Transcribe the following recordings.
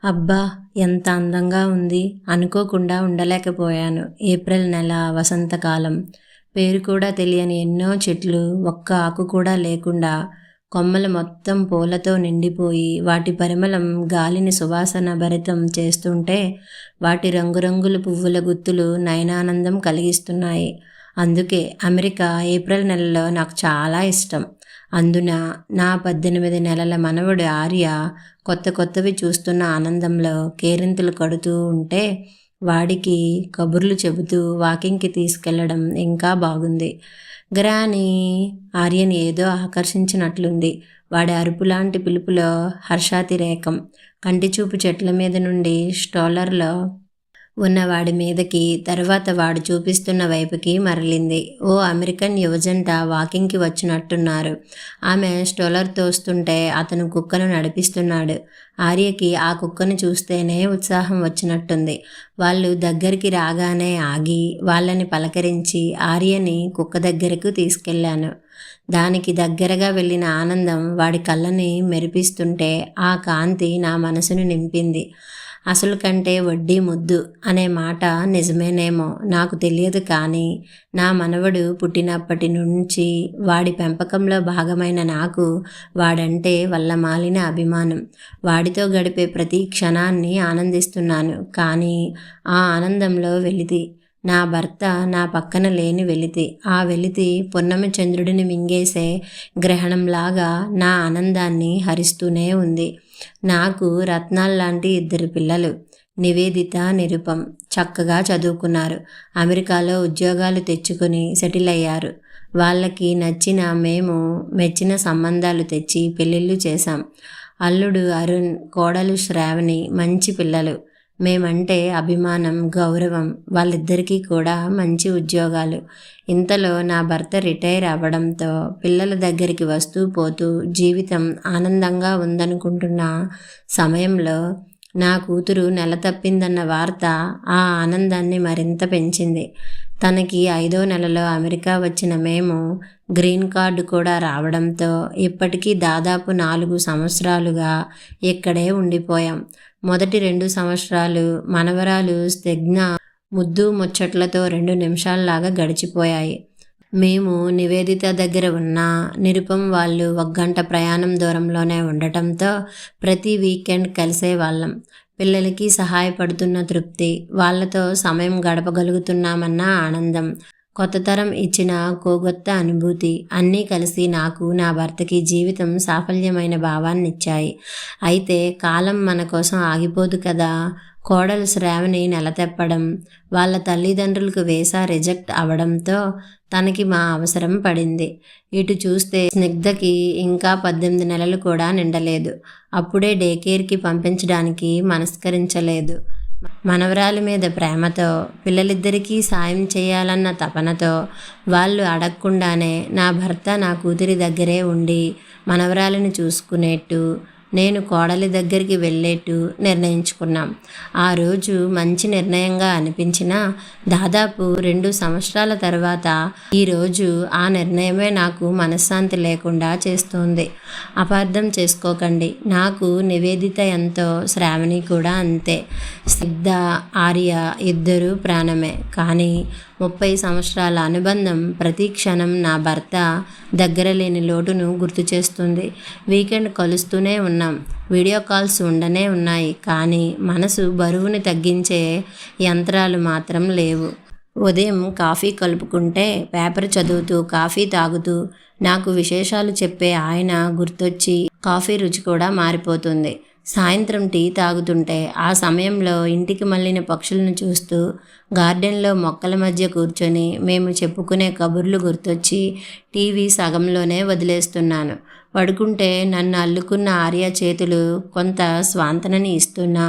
అబ్బా! ఎంత అందంగా ఉంది. అనుకోకుండా ఉండలేకపోయాను. ఏప్రిల్ నెల, వసంతకాలం. పేరు కూడా తెలియని ఎన్నో చెట్లు, ఒక్క ఆకు కూడా లేకుండా, కొమ్మలు మొత్తం పూలతో నిండిపోయి, వాటి పరిమళం గాలిని సువాసన భరితం చేస్తుంటే, వాటి రంగురంగుల పువ్వుల గుత్తులు నయనానందం కలిగిస్తున్నాయి. అందుకే అమెరికా ఏప్రిల్ నెలలో నాకు చాలా ఇష్టం. అందున నా 18 నెలల మనవడు ఆర్య కొత్త కొత్తవి చూస్తున్న ఆనందంలో కేరింతలు కడుతూ ఉంటే వాడికి కబుర్లు చెబుతూ వాకింగ్కి తీసుకెళ్లడం ఇంకా బాగుంది. గ్రానీ ఆర్యని ఏదో ఆకర్షించినట్లుంది. వాడి అరుపులాంటి పిలుపులో హర్షాతిరేకం. కంటిచూపు చెట్ల మీద నుండి స్ట్రోలర్లో ఉన్న వాడి మీదకి, తర్వాత వాడు చూపిస్తున్న వైపుకి మరలింది. ఓ అమెరికన్ యువజంట వాకింగ్కి వచ్చినట్టున్నారు. ఆమె స్ట్రోలర్ తోస్తుంటే అతను కుక్కను నడిపిస్తున్నాడు. ఆర్యకి ఆ కుక్కను చూస్తేనే ఉత్సాహం వచ్చినట్టుంది. వాళ్ళు దగ్గరికి రాగానే ఆగి వాళ్ళని పలకరించి ఆర్యని కుక్క దగ్గరకు తీసుకెళ్లాను. దానికి దగ్గరగా వెళ్ళిన ఆనందం వాడి కళ్ళని మెరిపిస్తుంటే ఆ కాంతి నా మనసును నింపింది. అసలు కంటే వడ్డీ ముద్దు అనే మాట నిజమేనేమో నాకు తెలియదు, కానీ నా మనవడు పుట్టినప్పటి నుంచి వాడి పెంపకంలో భాగమైన నాకు వాడంటే వల్లమాలిన అభిమానం. వాడితో గడిపే ప్రతి క్షణాన్ని ఆనందిస్తున్నాను. కానీ ఆ ఆనందంలో వెలితి నా భర్త నా పక్కన లేని వెలితి. ఆ వెలితి పున్నమి చంద్రుడిని మింగేసే గ్రహణంలాగా నా ఆనందాన్ని హరిస్తూనే ఉంది. నాకు రత్నాల్లాంటి 2 పిల్లలు. నివేదిత, నిరుపం చక్కగా చదువుకున్నారు. అమెరికాలో ఉద్యోగాలు తెచ్చుకుని సెటిల్ అయ్యారు. వాళ్ళకి నచ్చిన, మేము మెచ్చిన సంబంధాలు తెచ్చి పెళ్ళిళ్ళు చేశాం. అల్లుడు అరుణ్, కోడలు శ్రావణి మంచి పిల్లలు. మేమంటే అభిమానం, గౌరవం. వాళ్ళిద్దరికీ కూడా మంచి ఉద్యోగాలు. ఇంతలో నా భర్త రిటైర్ అవ్వడంతో పిల్లల దగ్గరికి వస్తూ పోతూ జీవితం ఆనందంగా ఉందనుకుంటున్న సమయంలో నా కూతురు నెల తప్పిందన్న వార్త ఆ ఆనందాన్ని మరింత పెంచింది. తనకి 5వ నెలలో అమెరికా వచ్చిన మేము గ్రీన్ కార్డు కూడా రావడంతో ఇప్పటికీ దాదాపు 4 సంవత్సరాలుగా ఇక్కడే ఉండిపోయాం. మొదటి 2 సంవత్సరాలు మనవరాలు స్నిగ్ధ ముద్దు ముచ్చట్లతో 2 నిమిషాల్లాగా గడిచిపోయాయి. మేము నివేదిత దగ్గర ఉన్నా నిరుపం వాళ్ళు 1 గంట ప్రయాణం దూరంలోనే ఉండటంతో ప్రతి వీకెండ్ కలిసేవాళ్ళం. పిల్లలకి సహాయపడుతున్న తృప్తి, వాళ్ళతో సమయం గడపగలుగుతున్నామన్న ఆనందం, కొత్త తరం ఇచ్చిన కోగొత్త అనుభూతి అన్నీ కలిసి నాకు, నా భర్తకి జీవితం సాఫల్యమైన భావాన్నిచ్చాయి. అయితే కాలం మన కోసం ఆగిపోదు కదా. కోడలు శ్రావణి నెల తెప్పడం, వాళ్ళ తల్లిదండ్రులకు వీసా రిజెక్ట్ అవడంతో తనకి మా అవసరం పడింది. ఇటు చూస్తే స్నిగ్ధకి ఇంకా 18 నెలలు కూడా నిండలేదు. అప్పుడే డే కేర్కి పంపించడానికి మనస్కరించలేదు. మనవరాలి మీద ప్రేమతో, పిల్లలిద్దరికీ సాయం చేయాలన్న తపనతో వాళ్ళు అడగకుండానే నా భర్త నా కూతురి దగ్గరే ఉండి మనవరాలిని చూసుకునేట్టు, నేను కోడలి దగ్గరికి వెళ్ళేట్టు నిర్ణయించుకున్నాం. ఆ రోజు మంచి నిర్ణయంగా అనిపించినా దాదాపు 2 సంవత్సరాల తర్వాత ఈరోజు ఆ నిర్ణయమే నాకు మనశ్శాంతి లేకుండా చేస్తోంది. అపార్థం చేసుకోకండి. నాకు నివేదిత ఎంతో, శ్రావణి కూడా అంతే. స్నిగ్ధ, ఆర్య ఇద్దరూ ప్రాణమే. కానీ 30 సంవత్సరాల అనుబంధం ప్రతి క్షణం నా భర్త దగ్గర లేని లోటును గుర్తు చేస్తుంది. వీకెండ్ కలుస్తూనే ఉన్నాం. వీడియో కాల్స్ ఉండనే ఉన్నాయి. కానీ మనసు బరువుని తగ్గించే యంత్రాలు మాత్రం లేవు. ఉదయం కాఫీ కలుపుకుంటే పేపర్ చదువుతూ, కాఫీ తాగుతూ నాకు విశేషాలు చెప్పే ఆయన గుర్తొచ్చి కాఫీ రుచి కూడా మారిపోతుంది. సాయంత్రం టీ తాగుతుంటే ఆ సమయంలో ఇంటికి మళ్ళిన పక్షులను చూస్తూ గార్డెన్లో మొక్కల మధ్య కూర్చొని మేము చెప్పుకునే కబుర్లు గుర్తొచ్చి టీవీ సగంలోనే వదిలేస్తున్నాను. పడుకుంటే నన్ను అల్లుకున్న ఆర్య చేతులు కొంత స్వాంతనని ఇస్తున్నా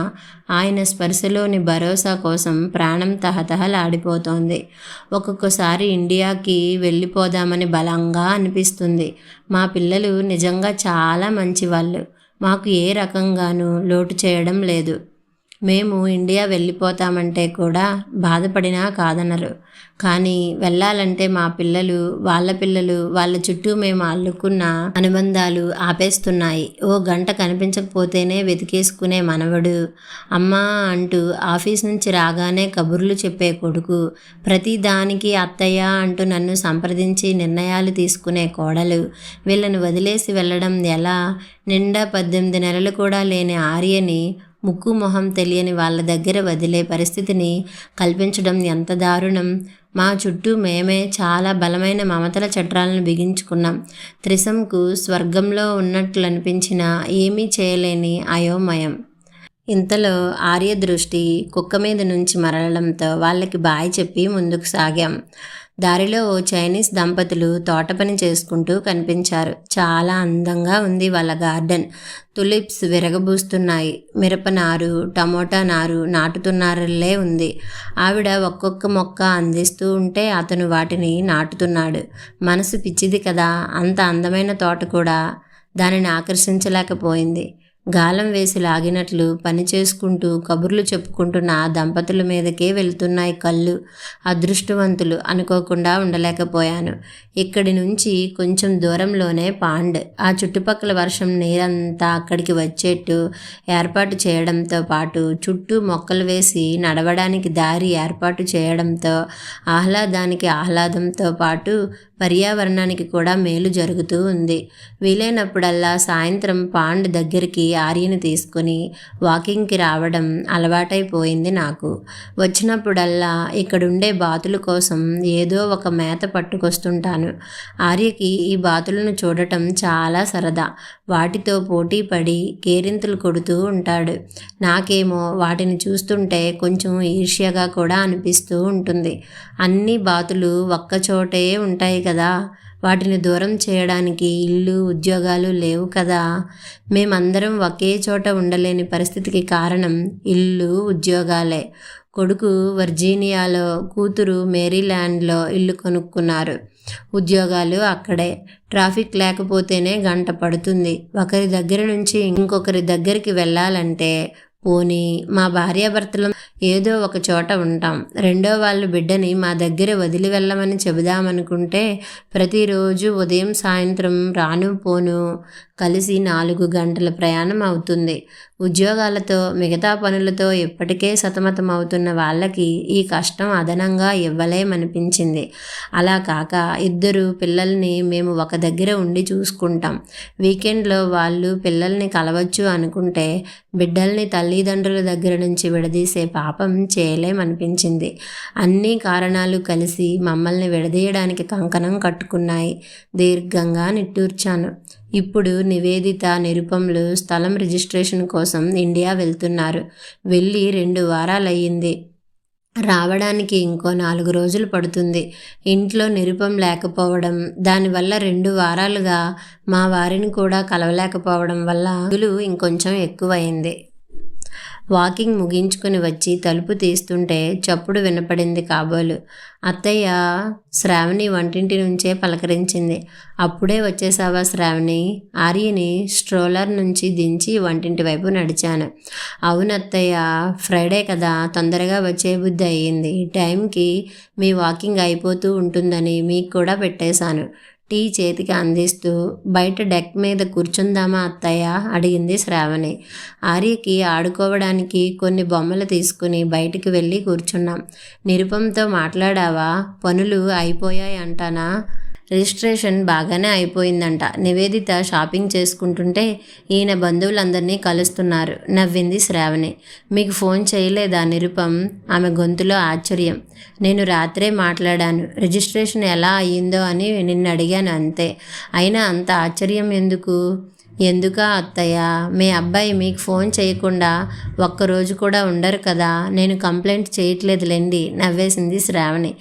ఆయన స్పర్శలోని భరోసా కోసం ప్రాణం తహతహలాడిపోతోంది. ఒక్కొక్కసారి ఇండియాకి వెళ్ళిపోదామని బలంగా అనిపిస్తుంది. మా పిల్లలు నిజంగా చాలా మంచివాళ్ళు. మాకు ఏ రకంగానూ లోటు చేయడం లేదు. మేము ఇండియా వెళ్ళిపోతామంటే కూడా బాధపడినా కాదనరు. కానీ వెళ్ళాలంటే మా పిల్లలు, వాళ్ళ చుట్టూ మేము అల్లుకున్న అనుబంధాలు ఆపేస్తున్నాయి. ఓ గంట కనిపించకపోతేనే వెతికేసుకునే మనవడు, అమ్మా అంటూ ఆఫీస్ నుంచి రాగానే కబుర్లు చెప్పే కొడుకు, ప్రతిదానికి అత్తయ్య అంటూ నన్ను సంప్రదించి నిర్ణయాలు తీసుకునే కోడలు, వీళ్ళని వదిలేసి వెళ్ళడం ఎలా? నిండా 18 నెలలు కూడా లేని ఆర్యని ముక్కు మొహం తెలియని వాళ్ళ దగ్గర వదిలే పరిస్థితిని కల్పించడం ఎంత దారుణం. మా చుట్టూ మేమే చాలా బలమైన మమతల చట్రాలను బిగించుకున్నాం. త్రిశంకు స్వర్గంలో ఉన్నట్లనిపించినా ఏమీ చేయలేని అయోమయం. ఇంతలో ఆర్య దృష్టి కుక్క మీద నుంచి మరలడంతో వాళ్ళకి బాయ్ చెప్పి ముందుకు సాగాం. దారిలో ఓ చైనీస్ దంపతులు తోట పని చేసుకుంటూ కనిపించారు. చాలా అందంగా ఉంది వాళ్ళ గార్డెన్. తులిప్స్ విరగబూస్తున్నాయి. మిరప నారు, టమోటా నారు నాటుతున్నారల్లే ఉంది. ఆవిడ ఒక్కొక్క మొక్క అందిస్తూ ఉంటే అతను వాటిని నాటుతున్నాడు. మనసు పిచ్చిది కదా, అంత అందమైన తోట కూడా దానిని ఆకర్షించలేకపోయింది. గాలం వేసి లాగినట్లు పని చేసుకుంటూ కబుర్లు చెప్పుకుంటున్న ఆ దంపతుల మీదకే వెళ్తున్నాయి కళ్ళు. అదృష్టవంతులు అనుకోకుండా ఉండలేకపోయాను. ఇక్కడి నుంచి కొంచెం దూరంలోనే పాండ్. ఆ చుట్టుపక్కల వర్షం నీరంతా అక్కడికి వచ్చేట్టు ఏర్పాటు చేయడంతో పాటు చుట్టూ మొక్కలు వేసి నడవడానికి దారి ఏర్పాటు చేయడంతో ఆహ్లాదానికి ఆహ్లాదంతో పాటు పర్యావరణానికి కూడా మేలు జరుగుతూ ఉంది. వీలైనప్పుడల్లా సాయంత్రం పాండ్ దగ్గరికి ఆర్యని తీసుకుని వాకింగ్కి రావడం అలవాటైపోయింది నాకు. వచ్చినప్పుడల్లా ఇక్కడుండే బాతుల కోసం ఏదో ఒక మేత పట్టుకొస్తుంటాను. ఆర్యకి ఈ బాతులను చూడటం చాలా సరదా. వాటితో పోటీ పడి కేరింతలు కొడుతూ ఉంటాడు. నాకేమో వాటిని చూస్తుంటే కొంచెం ఈర్ష్యగా కూడా అనిపిస్తూ ఉంటుంది. అన్ని బాతులు ఒక్కచోటే ఉంటాయి కదా, వాటిని దూరం చేయడానికి ఇల్లు, ఉద్యోగాలు లేవు కదా. మేమందరం ఒకే చోట ఉండలేని పరిస్థితికి కారణం ఇల్లు, ఉద్యోగాలే. కొడుకు వర్జీనియాలో, కూతురు మేరీల్యాండ్లో ఇల్లు కొనుక్కున్నారు. ఉద్యోగాలు అక్కడే. ట్రాఫిక్ లేకపోతేనే గంట పడుతుంది ఒకరి దగ్గర నుంచి ఇంకొకరి దగ్గరికి వెళ్ళాలంటే. పోనీ మా భార్యాభర్తలు ఏదో ఒక చోట ఉంటాం. రెండో వాళ్ళు బిడ్డని మా దగ్గర వదిలి వెళ్ళమని చెబుదామనుకుంటే ప్రతిరోజు ఉదయం సాయంత్రం రాను పోను కలిసి 4 గంటల ప్రయాణం అవుతుంది. ఉద్యోగాలతో మిగతా పనులతో ఇప్పటికే సతమతం అవుతున్న వాళ్ళకి ఈ కష్టం అదనంగా ఇవ్వలేమనిపించింది. అలా కాక 2 పిల్లల్ని మేము ఒక దగ్గర ఉండి చూసుకుంటాం. వీకెండ్లో వాళ్ళు పిల్లల్ని కలవచ్చు అనుకుంటే బిడ్డల్ని తల్లిదండ్రుల దగ్గర నుంచి విడదీసే పాపం చేయలేమనిపించింది. అన్ని కారణాలు కలిసి మమ్మల్ని విడదీయడానికి కంకణం కట్టుకున్నాయి. దీర్ఘంగా నిట్టూర్చాను. ఇప్పుడు నివేదిత, నిరుపములు స్థలం రిజిస్ట్రేషన్ కోసం ఇండియా వెళ్తున్నారు. వెళ్ళి 2 వారాలయ్యింది. రావడానికి ఇంకో 4 రోజులు పడుతుంది. ఇంట్లో నిరుపం లేకపోవడం, దానివల్ల 2 వారాలుగా మా వారిని కూడా కలవలేకపోవడం వల్ల ఇంకొంచెం ఎక్కువైంది. వాకింగ్ ముగించుకుని వచ్చి తలుపు తీస్తుంటే చప్పుడు వినపడింది కాబోలు. అత్తయ్య శ్రావణి వంటింటి నుంచే పలకరించింది. అప్పుడే వచ్చేసావా శ్రావణి? ఆర్యని స్ట్రోలర్ నుంచి దించి వంటింటి వైపు నడిచాను. అవునత్తయ్య, ఫ్రైడే కదా, తొందరగా వచ్చే బుద్ధి అయ్యింది. టైంకి మీ వాకింగ్ అయిపోతూ ఉంటుందని మీకు కూడా పెట్టేశాను. టీ చేతికి అందిస్తూ బయట డెక్ మీద కూర్చుందామా అత్తయ్య అడిగింది శ్రావణి. ఆర్యకి ఆడుకోవడానికి కొన్ని బొమ్మలు తీసుకుని బయటికి వెళ్ళి కూర్చున్నాం. నిరుపంతో మాట్లాడావా? పనులు అయిపోయాయి అంటానా? రిజిస్ట్రేషన్ బాగానే అయిపోయిందంట. నివేదిత షాపింగ్ చేసుకుంటుంటే ఈయన బంధువులందరినీ కలుస్తున్నారు నవ్వింది శ్రావణి. మీకు ఫోన్ చేయలేదా నిరుపం? ఆమె గొంతులో ఆశ్చర్యం. నేను రాత్రే మాట్లాడాను. రిజిస్ట్రేషన్ ఎలా అయ్యిందో అని నిన్ను అడిగాను అంతే. అయినా అంత ఆశ్చర్యం ఎందుకు? ఎందుకా అత్తయ్య? మీ అబ్బాయి మీకు ఫోన్ చేయకుండా ఒక్కరోజు కూడా ఉండరు కదా. నేను కంప్లైంట్ చేయట్లేదులేండి నవ్వేసింది శ్రావణి.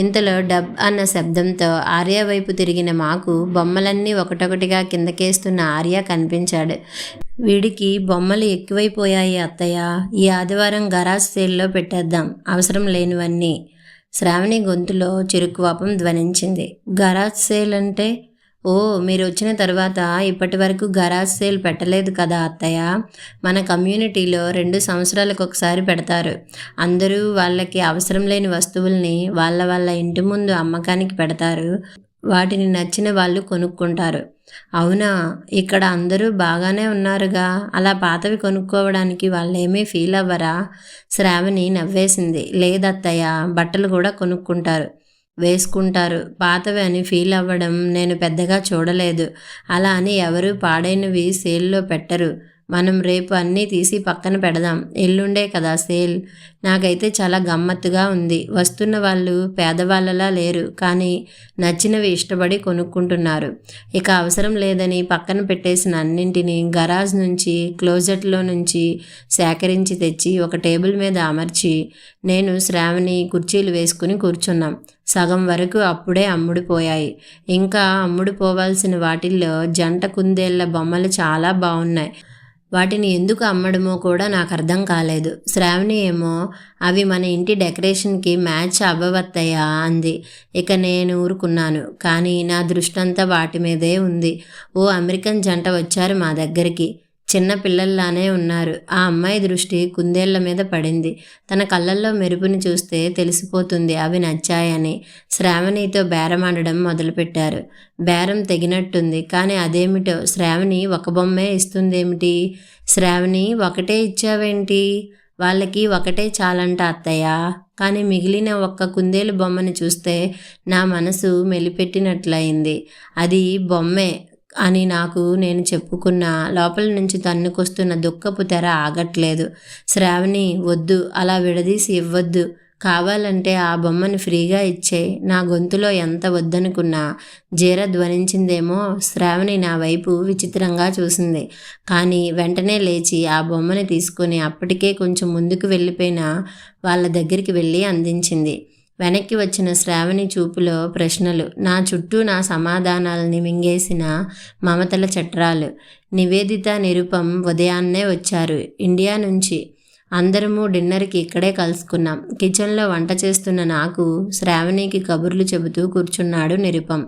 ఇంతలో డబ్ అన్న శబ్దంతో ఆర్య వైపు తిరిగిన మాకు బొమ్మలన్నీ ఒకటొకటిగా కిందకేస్తున్న ఆర్య కనిపించాడు. వీడికి బొమ్మలు ఎక్కువైపోయాయి అత్తయ్య. ఈ ఆదివారం గరాజ్ సేల్లో పెట్టేద్దాం అవసరం లేనివన్నీ. శ్రావణి గొంతులో చిరుకువాపం ధ్వనించింది. గరాజ్ సేల్ అంటే? ఓ, మీరు వచ్చిన తర్వాత ఇప్పటి వరకు గరాజ్ సేల్ పెట్టలేదు కదా అత్తయ్య. మన కమ్యూనిటీలో 2 సంవత్సరాలకు ఒకసారి పెడతారు. అందరూ వాళ్ళకి అవసరం లేని వస్తువుల్ని వాళ్ళ వాళ్ళ ఇంటి ముందు అమ్మకానికి పెడతారు. వాటిని నచ్చిన వాళ్ళు కొనుక్కుంటారు. అవునా, ఇక్కడ అందరూ బాగానే ఉన్నారుగా, అలా పాతవి కొనుక్కోవడానికి వాళ్ళేమీ ఫీల్ అవ్వరా? శ్రావణి నవ్వేసింది. లేదత్తయ్య, బట్టలు కూడా కొనుక్కుంటారు, వేసుకుంటారు. పాతవి అని ఫీల్ అవ్వడం నేను పెద్దగా చూడలేదు. అలా అని ఎవరూ పాడైనవి సేల్లో పెట్టరు. మనం రేపు అన్నీ తీసి పక్కన పెడదాం. ఎల్లుండే కదా సేల్. నాకైతే చాలా గమ్మత్తుగా ఉంది. వస్తున్న వాళ్ళు పేదవాళ్ళలా లేరు, కానీ నచ్చినవి ఇష్టపడి కొనుక్కుంటున్నారు. ఇక అవసరం లేదని పక్కన పెట్టేసిన అన్నింటినీ గరాజ్ నుంచి, క్లోజెట్లో నుంచి సేకరించి తెచ్చి ఒక టేబుల్ మీద అమర్చి నేను శ్రావణి కుర్చీలు వేసుకుని కూర్చున్నాం. సగం వరకు అప్పుడే అమ్ముడుపోయాయి. ఇంకా అమ్ముడుపోవాల్సిన వాటిల్లో జంట కుందేళ్ల బొమ్మలు చాలా బాగున్నాయి. వాటిని ఎందుకు అమ్మడమో కూడా నాకు అర్థం కాలేదు. శ్రావణి ఏమో అవి మన ఇంటి డెకరేషన్కి మ్యాచ్ అవ్వవత్తయ్యా అంది. ఇక నేను ఊరుకున్నాను. కానీ నా దృష్టంతా వాటి మీదే ఉంది. ఓ అమెరికన్ జంట వచ్చారు మా దగ్గరికి. చిన్న పిల్లల్లానే ఉన్నారు. ఆ అమ్మాయి దృష్టి కుందేళ్ల మీద పడింది. తన కళ్ళల్లో మెరుపుని చూస్తే తెలిసిపోతుంది అవి నచ్చాయని. శ్రావణితో బేరమాడడం మొదలుపెట్టారు. బేరం తెగినట్టుంది. కానీ అదేమిటో శ్రావణి ఒక బొమ్మే ఇస్తుందేమిటి? శ్రావణి, ఒకటే ఇచ్చావేంటి? వాళ్ళకి ఒకటే చాలంట అత్తయ్య. కానీ మిగిలిన ఒక్క కుందేలు బొమ్మని చూస్తే నా మనసు మెలిపెట్టినట్లయింది. అది బొమ్మే అని నాకు నేను చెప్పుకున్నా. లోపల నుంచి తన్నుకొస్తున్న దుఃఖపు తెర ఆగట్లేదు. శ్రావణి, వద్దు, అలా విడదీసి ఇవ్వద్దు. కావాలంటే ఆ బొమ్మని ఫ్రీగా ఇచ్చే. నా గొంతులో ఎంత వద్దనుకున్నా జీర ధ్వనించిందేమో. శ్రావణి నా వైపు విచిత్రంగా చూసింది. కానీ వెంటనే లేచి ఆ బొమ్మని తీసుకుని అప్పటికే కొంచెం ముందుకు వెళ్ళిపోయిన వాళ్ళ దగ్గరికి వెళ్ళి అందించింది. వెనక్కి వచ్చిన శ్రావణి చూపులో ప్రశ్నలు, నా చుట్టూ నా సమాధానాలని మింగేసిన మమతల చట్రాలు. నివేదిత, నిరుపం ఉదయాన్నే వచ్చారు ఇండియా నుంచి. అందరము డిన్నర్కి ఇక్కడే కలుసుకున్నాం. కిచెన్లో వంట చేస్తున్న నాకు శ్రావణికి కబుర్లు చెబుతూ కూర్చున్నాడు నిరుపం.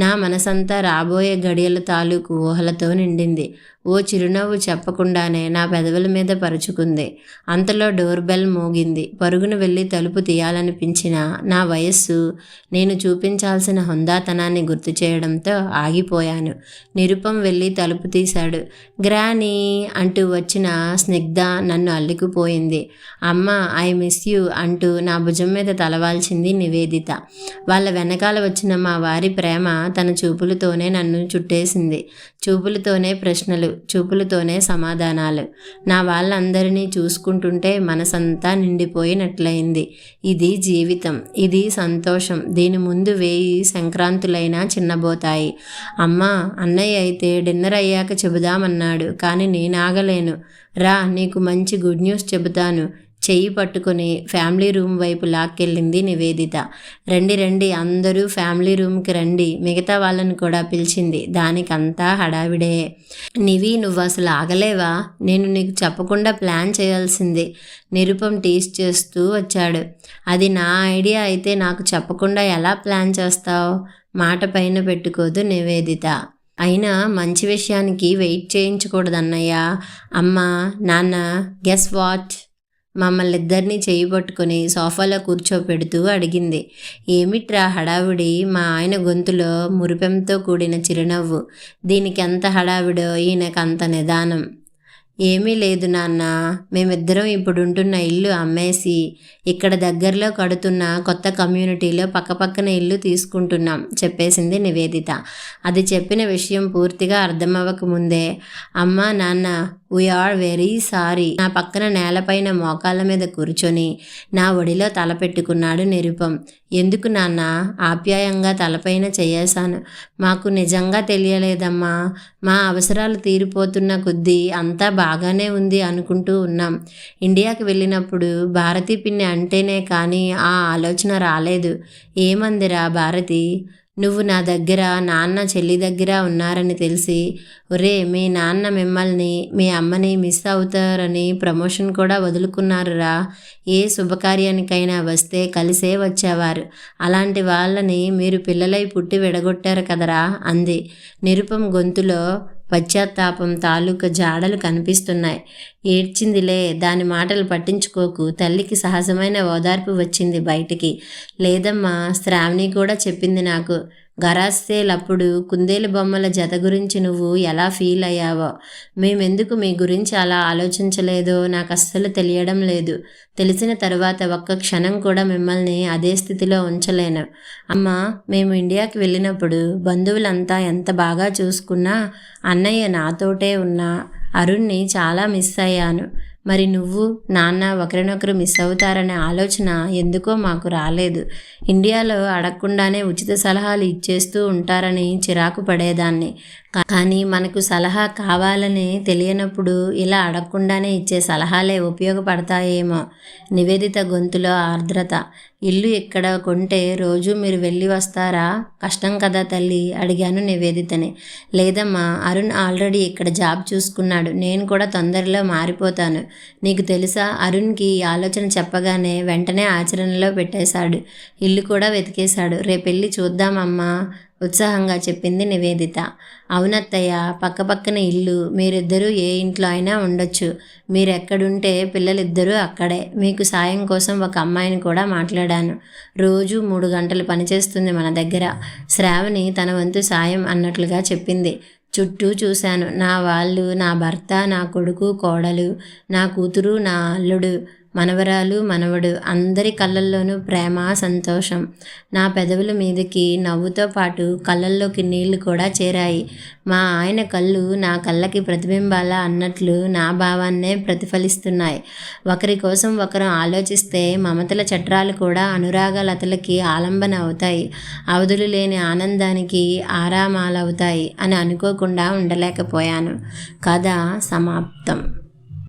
నా మనసంతా రాబోయే గడియల తాలూకు ఊహలతో నిండింది. ఓ చిరునవ్వు చెప్పకుండానే నా పెదవుల మీద పరుచుకుంది. అంతలో డోర్ బెల్ మోగింది. పరుగున వెళ్ళి తలుపు తీయాలనిపించిన నా వయస్సు నేను చూపించాల్సిన హుందాతనాన్ని గుర్తు చేయడంతో ఆగిపోయాను. నిరుపం వెళ్ళి తలుపు తీశాడు. గ్రానీ అంటూ వచ్చిన స్నిగ్ధ నన్ను అల్లుకుపోయింది. అమ్మ, ఐ మిస్ యూ అంటూ నా భుజం మీద తలవాల్చింది నివేదిత. వాళ్ళ వెనకాల వచ్చిన మా వారి ప్రేమ తన చూపులతోనే నన్ను చుట్టేసింది. చూపులతోనే ప్రశ్నలు, చూపులతోనే సమాధానాలు. నా వాళ్ళందరినీ చూసుకుంటుంటే మనసంతా నిండిపోయినట్లయింది. ఇది జీవితం, ఇది సంతోషం. దీని ముందు 1000 సంక్రాంతులైనా చిన్నబోతాయి. అమ్మా, అన్నయ్య అయితే డిన్నర్ అయ్యాక చెబుదామన్నాడు, కానీ నేనాగలేను. రా, నీకు మంచి గుడ్ న్యూస్ చెబుతాను. చెయ్యి పట్టుకుని ఫ్యామిలీ రూమ్ వైపు లాక్కెళ్ళింది నివేదిత. రండి రండి, అందరూ ఫ్యామిలీ రూమ్కి రండి. మిగతా వాళ్ళని కూడా పిలిచింది. దానికంతా హడావిడే. నివి, నువ్వు అసలు ఆగలేవా? నేను నీకు చెప్పకుండా ప్లాన్ చేయాల్సింది. నిరుపం టీస్ చేస్తూ వచ్చాడు. అది నా ఐడియా అయితే నాకు చెప్పకుండా ఎలా ప్లాన్ చేస్తావు? మాట పైన పెట్టుకోదు నివేదిత. అయినా మంచి విషయానికి వెయిట్ చేయించకూడదన్నయ్య. అమ్మా, నాన్న, గెస్ వాట్? మమ్మల్నిద్దరినీ చేయి పట్టుకుని సోఫాలో కూర్చోపెడుతూ అడిగింది. ఏమిట్రా హడావుడి? మా ఆయన గొంతులో మురిపెంతో కూడిన చిరునవ్వు. దీనికి ఎంత హడావిడో ఈయనకంత నిదానం. ఏమీ లేదు నాన్న, మేమిద్దరం ఇప్పుడుంటున్న ఇల్లు అమ్మేసి ఇక్కడ దగ్గరలో కడుతున్న కొత్త కమ్యూనిటీలో పక్కపక్కన ఇల్లు తీసుకుంటున్నాం చెప్పేసింది నివేదిత. అది చెప్పిన విషయం పూర్తిగా అర్థమవ్వకముందే, అమ్మా, నాన్న, వీఆర్ వెరీ సారీ. నా పక్కన నేలపైన మోకాళ్ళ మీద కూర్చొని నా ఒడిలో తల పెట్టుకున్నాడు నిరుపం. ఎందుకు నాన్న? ఆప్యాయంగా తలపైన చేయేశాను. మాకు నిజంగా తెలియలేదమ్మా. మా అవసరాలు తీరిపోతున్న కొద్దీ అంతా బాగానే ఉంది అనుకుంటూ ఉన్నాం. ఇండియాకి వెళ్ళినప్పుడు భారతి పిన్ని అంటేనే కానీ ఆ ఆలోచన రాలేదు. ఏమందిరా భారతి? నువ్వు నా దగ్గర, నాన్న చెల్లి దగ్గర ఉన్నారని తెలిసి, ఒరే మీ నాన్న మిమ్మల్ని, మీ అమ్మని మిస్ అవుతారని ప్రమోషన్ కూడా వదులుకున్నారురా. ఏ శుభకార్యానికైనా వస్తే కలిసే వచ్చేవారు. అలాంటి వాళ్ళని మీరు పిల్లలై పుట్టి విడగొట్టారు కదరా అంది. నిరుపం గొంతులో పశ్చాత్తాపం తాలూకా జాడలు కనిపిస్తున్నాయి. ఏడ్చిందిలే, దాని మాటలు పట్టించుకోకు. తల్లికి సహజమైన ఓదార్పు వచ్చింది బయటికి. లేదమ్మా, శ్రావణి కూడా చెప్పింది నాకు. గరాజ్ సేల్ అప్పుడు కుందేలు బొమ్మల జత గురించి నువ్వు ఎలా ఫీల్ అయ్యావో. మేమెందుకు మీ గురించి అలా ఆలోచించలేదో నాకు అస్సలు తెలియడం లేదు. తెలిసిన తర్వాత ఒక్క క్షణం కూడా మిమ్మల్ని అదే స్థితిలో ఉంచలేను. అమ్మా, మేము ఇండియాకి వెళ్ళినప్పుడు బంధువులంతా ఎంత బాగా చూసుకున్నా అన్నయ్య నాతోటే ఉన్నా అరుణ్ని చాలా మిస్ అయ్యాను. మరి నువ్వు, నాన్న ఒకరినొకరు మిస్ అవుతారనే ఆలోచన ఎందుకో మాకు రాలేదు. ఇండియాలో అడగకుండానే ఉచిత సలహాలు ఇచ్చేస్తూ ఉంటారని చిరాకు పడేదాన్ని. కానీ మనకు సలహా కావాలని తెలియనప్పుడు ఇలా అడగకుండానే ఇచ్చే సలహాలే ఉపయోగపడతాయేమో. నివేదిత గొంతులో ఆర్ద్రత. ఇల్లు ఇక్కడ కొంటే రోజు మీరు వెళ్ళి వస్తారా? కష్టం కదా తల్లి అడిగాను నివేదితని. లేదమ్మా, అరుణ్ ఆల్రెడీ ఇక్కడ జాబ్ చూసుకున్నాడు. నేను కూడా తొందరలో మారిపోతాను. నీకు తెలుసా, అరుణ్కి ఈ ఆలోచన చెప్పగానే వెంటనే ఆచరణలో పెట్టేశాడు. ఇల్లు కూడా వెతికేశాడు. రేపెళ్ళి చూద్దామమ్మా ఉత్సాహంగా చెప్పింది నివేదిత. అవునత్తయ్య, పక్కపక్కన ఇల్లు, మీరిద్దరూ ఏ ఇంట్లో అయినా ఉండొచ్చు. మీరెక్కడుంటే పిల్లలిద్దరూ అక్కడే. మీకు సాయం కోసం ఒక అమ్మాయిని కూడా మాట్లాడాను. రోజు 3 గంటలు పనిచేస్తుంది మన దగ్గర. శ్రావణి తన వంతు సాయం అన్నట్లుగా చెప్పింది. చుట్టూ చూశాను. నా వాళ్ళు, నా భర్త, నా కొడుకు కోడలు, నా కూతురు, నా అల్లుడు, మనవరాలు, మనవడు, అందరి కళ్ళల్లోనూ ప్రేమ, సంతోషం. నా పెదవుల మీదకి నవ్వుతో పాటు కళ్ళల్లోకి నీళ్లు కూడా చేరాయి. మా ఆయన కళ్ళు నా కళ్ళకి ప్రతిబింబాలా అన్నట్లు నా భావాన్నే ప్రతిఫలిస్తున్నాయి. ఒకరి కోసం ఒకరు ఆలోచిస్తే మమతల చట్రాలు కూడా అనురాగలతలకి ఆలంబన అవుతాయి. అవధులు లేని ఆనందానికి ఆరామాలవుతాయి అని అనుకోకుండా ఉండలేకపోయాను. కథ సమాప్తం.